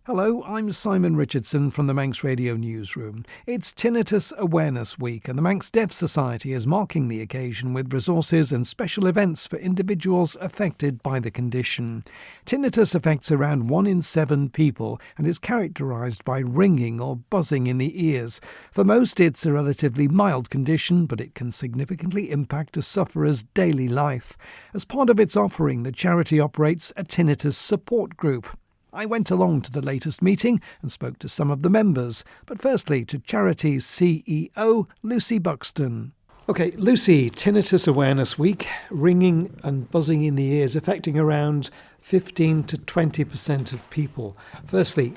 Hello, I'm Simon Richardson from the Manx Radio Newsroom. It's Tinnitus Awareness Week, and the Manx Deaf Society is marking the occasion with resources and special events for individuals affected by the condition. Tinnitus affects around 1 in 7 people and is characterised by ringing or buzzing in the ears. For most, it's a relatively mild condition, but it can significantly impact a sufferer's daily life. As part of its offering, the charity operates a tinnitus support group. I went along to the latest meeting and spoke to some of the members, but firstly to charity's CEO, Lucy Buxton. OK, Lucy, Tinnitus Awareness Week, ringing and buzzing in the ears affecting around 15 to 20% of people. Firstly,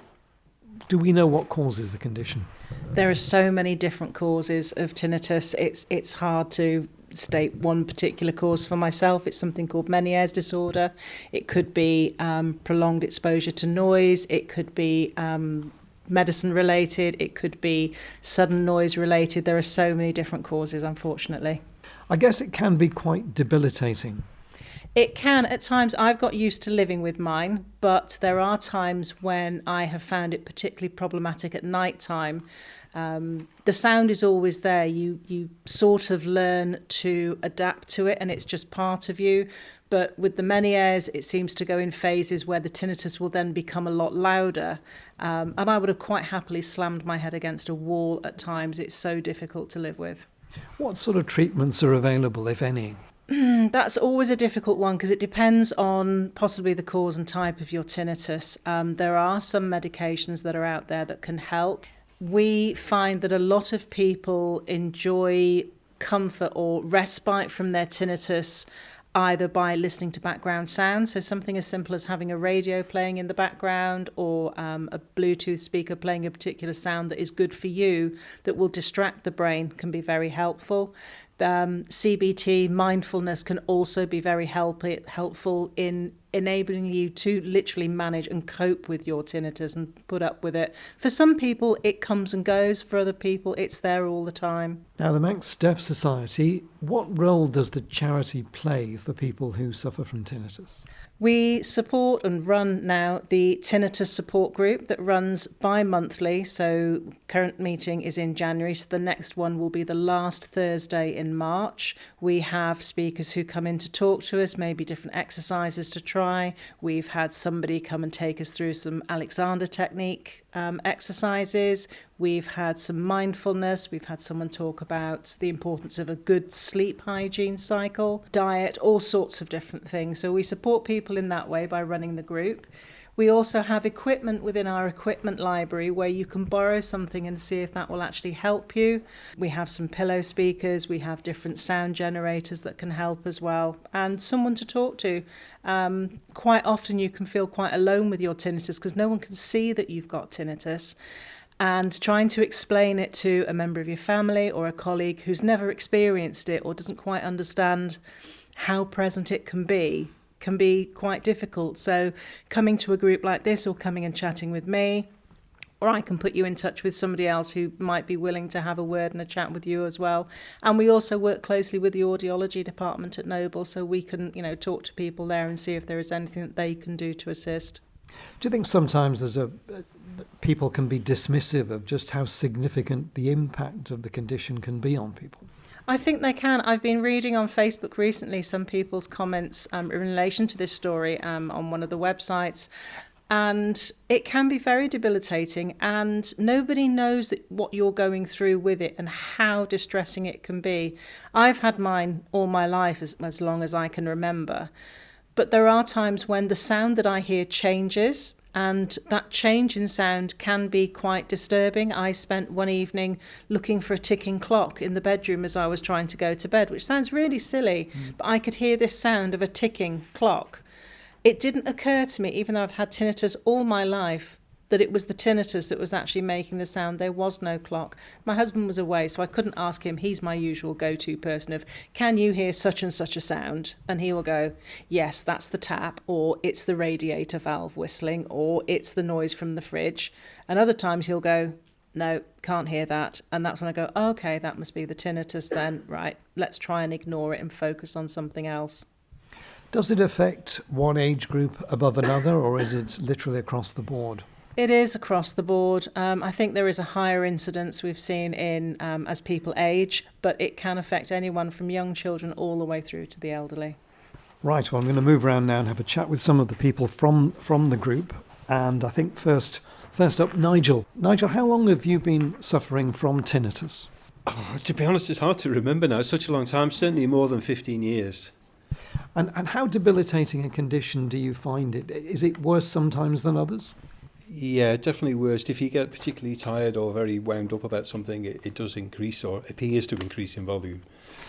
do we know what causes the condition? There are so many different causes of tinnitus. It's hard to state one particular cause for myself. It's something called Manx disorder. It could be prolonged exposure to noise. It could be medicine related. It could be sudden noise related. There are so many different causes, unfortunately. I guess it can be quite debilitating. It can at times. I've got used to living with mine, but there are times when I have found it particularly problematic at night time. The sound is always there. You sort of learn to adapt to it, and it's just part of you. But with the Manx, it seems to go in phases where the tinnitus will then become a lot louder. And I would have quite happily slammed my head against a wall at times. It's so difficult to live with. What sort of treatments are available, if any? That's always a difficult one because it depends on possibly the cause and type of your tinnitus. There are some medications that are out there that can help. We find that a lot of people enjoy comfort or respite from their tinnitus either by listening to background sound, so something as simple as having a radio playing in the background or a Bluetooth speaker playing a particular sound that is good for you that will distract the brain can be very helpful. CBT, mindfulness, can also be very helpful in enabling you to literally manage and cope with your tinnitus and put up with it. For some people, it comes and goes. For other people, it's there all the time. Now, the Manx Deaf Society, what role does the charity play for people who suffer from tinnitus? We support and run now the Tinnitus support group that runs bi-monthly. So current meeting is in January. So the next one will be the last Thursday in March. We have speakers who come in to talk to us, maybe different exercises to try. We've had somebody come and take us through some Alexander technique exercises. We've had some mindfulness. We've had someone talk about the importance of a good sleep hygiene cycle, diet, all sorts of different things. So we support people in that way by running the group. We also have equipment within our equipment library where you can borrow something and see if that will actually help you. We have some pillow speakers, we have different sound generators that can help as well, and someone to talk to. Quite often you can feel quite alone with your tinnitus because no one can see that you've got tinnitus. And trying to explain it to a member of your family or a colleague who's never experienced it or doesn't quite understand how present it can be quite difficult. So coming to a group like this or coming and chatting with me, or I can put you in touch with somebody else who might be willing to have a word and a chat with you as well. And we also work closely with the audiology department at Noble, so we can, talk to people there and see if there is anything that they can do to assist. Do you think sometimes people can be dismissive of just how significant the impact of the condition can be on people? I think they can. I've been reading on Facebook recently some people's comments in relation to this story on one of the websites, and it can be very debilitating, and nobody knows what you're going through with it and how distressing it can be. I've had mine all my life, as long as I can remember, but there are times when the sound that I hear changes, and that change in sound can be quite disturbing. I spent one evening looking for a ticking clock in the bedroom as I was trying to go to bed, which sounds really silly, but I could hear this sound of a ticking clock. It didn't occur to me, even though I've had tinnitus all my life, that it was the tinnitus that was actually making the sound. There was no clock. My husband was away, so I couldn't ask him. He's my usual go-to person of, can you hear such and such a sound? And he will go, yes, that's the tap, or it's the radiator valve whistling, or it's the noise from the fridge. And other times he'll go, no, can't hear that. And that's when I go, oh, okay, that must be the tinnitus then. Right, let's try and ignore it and focus on something else. Does it affect one age group above another, or is it literally across the board? It is across the board. I think there is a higher incidence we've seen in as people age, but it can affect anyone from young children all the way through to the elderly. Right, well, I'm going to move around now and have a chat with some of the people from the group. And I think first up, Nigel. Nigel, how long have you been suffering from tinnitus? Oh, to be honest, it's hard to remember now. It's such a long time, certainly more than 15 years. And how debilitating a condition do you find it? Is it worse sometimes than others? Yeah, definitely worst. If you get particularly tired or very wound up about something, it does increase or appears to increase in volume.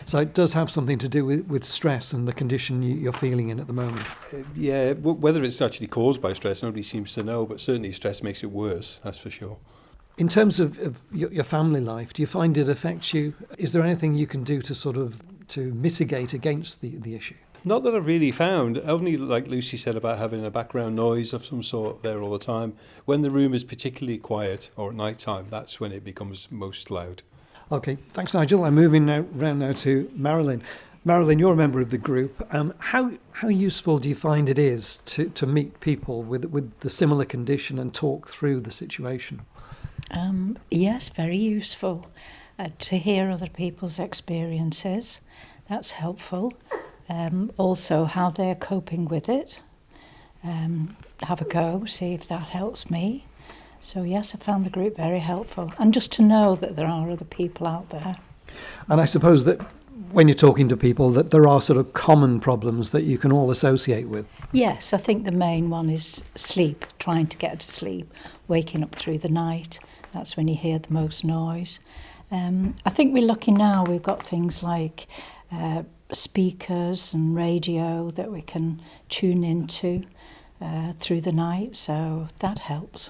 So it does have something to do with stress and the condition you're feeling in at the moment. Yeah, whether it's actually caused by stress, nobody seems to know, but certainly stress makes it worse, that's for sure. In terms of your family life, do you find it affects you? Is there anything you can do to mitigate against the issue? Not that I've really found, only like Lucy said about having a background noise of some sort there all the time. When the room is particularly quiet or at night time, that's when it becomes most loud. Okay, thanks Nigel. I'm moving round now to Marilyn. Marilyn, you're a member of the group. How useful do you find it is to meet people with the similar condition and talk through the situation? Yes, very useful to hear other people's experiences. That's helpful. Also how they're coping with it. Have a go, see if that helps me. So yes, I found the group very helpful. And just to know that there are other people out there. And I suppose that when you're talking to people that there are sort of common problems that you can all associate with. Yes, I think the main one is sleep, trying to get to sleep, waking up through the night. That's when you hear the most noise. I think we're lucky now, we've got things like speakers and radio that we can tune into through the night, so that helps.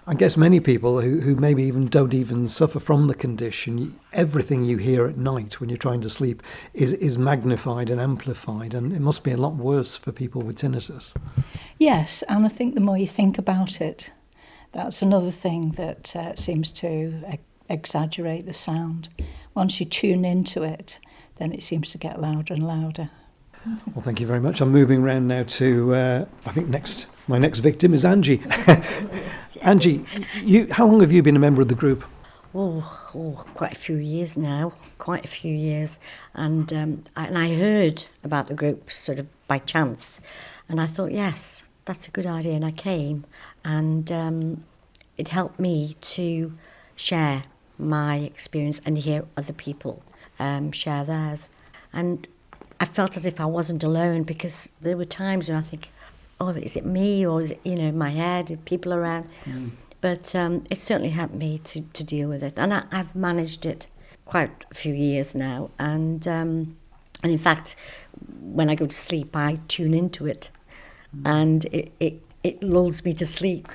I guess many people who maybe don't even suffer from the condition, everything you hear at night when you're trying to sleep is magnified and amplified, and it must be a lot worse for people with tinnitus. Yes, and I think the more you think about it, that's another thing that seems to exaggerate the sound. Once you tune into it, then it seems to get louder and louder. Well, thank you very much. I'm moving round now to, I think my next victim is Angie. Angie, how long have you been a member of the group? Quite a few years now, And I heard about the group sort of by chance. And I thought, yes, that's a good idea. And I came and it helped me to share my experience and hear other people share theirs. And I felt as if I wasn't alone, because there were times when I think, oh, is it me, or is it, in my head, people around? But it certainly helped me to deal with it. And I've managed it quite a few years now. And in fact, when I go to sleep, I tune into it. And it lulls me to sleep,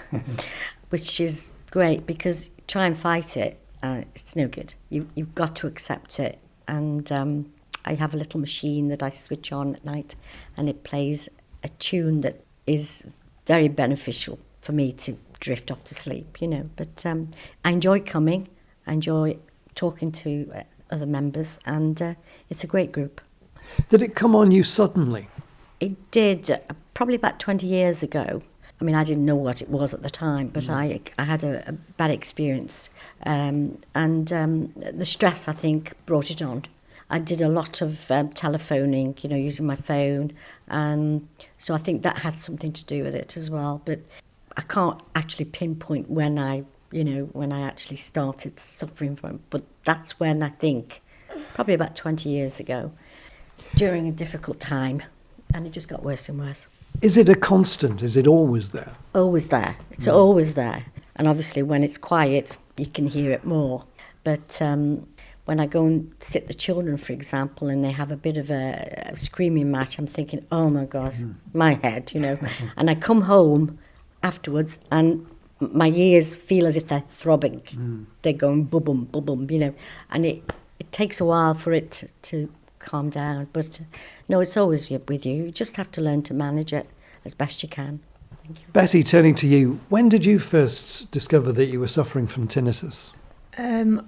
which is great, because try and fight it, it's no good. You've got to accept it. And I have a little machine that I switch on at night, and it plays a tune that is very beneficial for me to drift off to sleep, But I enjoy coming, I enjoy talking to other members, and it's a great group. Did it come on you suddenly? It did, probably about 20 years ago. I mean, I didn't know what it was at the time, but I had a bad experience. And the stress, I think, brought it on. I did a lot of telephoning, using my phone. So I think that had something to do with it as well. But I can't actually pinpoint when I actually started suffering from it. But that's when I think, probably about 20 years ago, during a difficult time. And it just got worse and worse. Is it a constant? Is it always there? It's always there. It's always there. And obviously when it's quiet, you can hear it more. But when I go and sit the children, for example, and they have a bit of a screaming match, I'm thinking, oh my God, my head, And I come home afterwards and my ears feel as if they're throbbing. They're going bubum, bubum, And it takes a while for it to calm down. But no, it's always with you. You just have to learn to manage it as best you can. Thank you. Betty, turning to you, when did you first discover that you were suffering from tinnitus?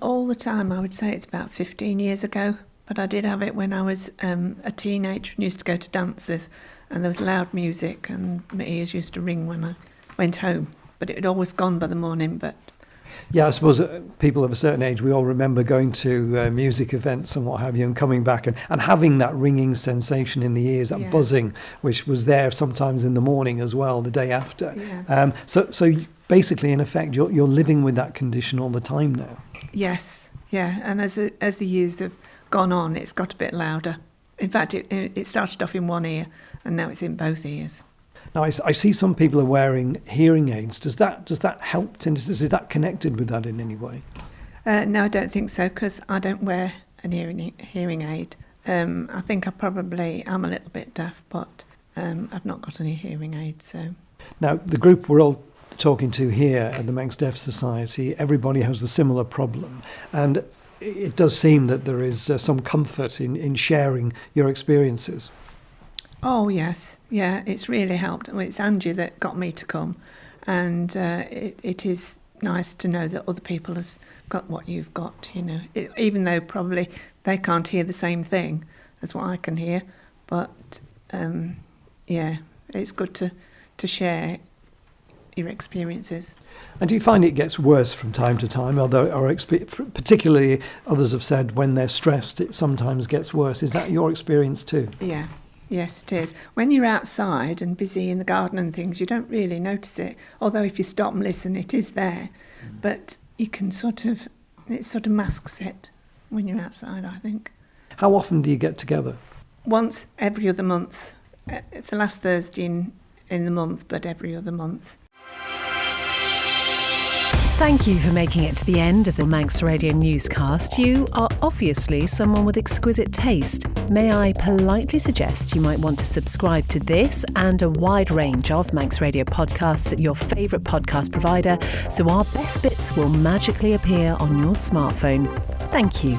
All the time. I would say it's about 15 years ago, but I did have it when I was a teenager and used to go to dances, and there was loud music and my ears used to ring when I went home. but it had always gone by the morning. But Yeah, I suppose people of a certain age, we all remember going to music events and what have you, and coming back and having that ringing sensation in the ears, that buzzing, which was there sometimes in the morning as well, the day after. Yeah. So basically, in effect, you're living with that condition all the time now. yes, yeah, and as the years have gone on, it's got a bit louder. In fact, it started off in one ear, and now it's in both ears. Now, I see some people are wearing hearing aids. Does that help tinnitus? Is that connected with that in any way? No, I don't think so, because I don't wear a hearing aid. I think I probably am a little bit deaf, but I've not got any hearing aids. So Now, the group we're all talking to here at the Manx Deaf Society, everybody has the similar problem, and it does seem that there is some comfort in sharing your experiences. Oh yes, yeah, it's really helped. Well, it's Angie that got me to come, and it is nice to know that other people has got what you've got. You know, even though probably they can't hear the same thing as what I can hear, but yeah, it's good to share your experiences. And do you find it gets worse from time to time? Particularly, others have said when they're stressed, it sometimes gets worse. Is that your experience too? Yeah. Yes, it is. When you're outside and busy in the garden and things, you don't really notice it. Although if you stop and listen, it is there. But you can it sort of masks it when you're outside, I think. How often do you get together? Once every other month. It's the last Thursday in the month, but every other month. Thank you for making it to the end of the Manx Radio Newscast. You are obviously someone with exquisite taste. May I politely suggest you might want to subscribe to this and a wide range of Manx Radio podcasts at your favourite podcast provider, so our best bits will magically appear on your smartphone. Thank you.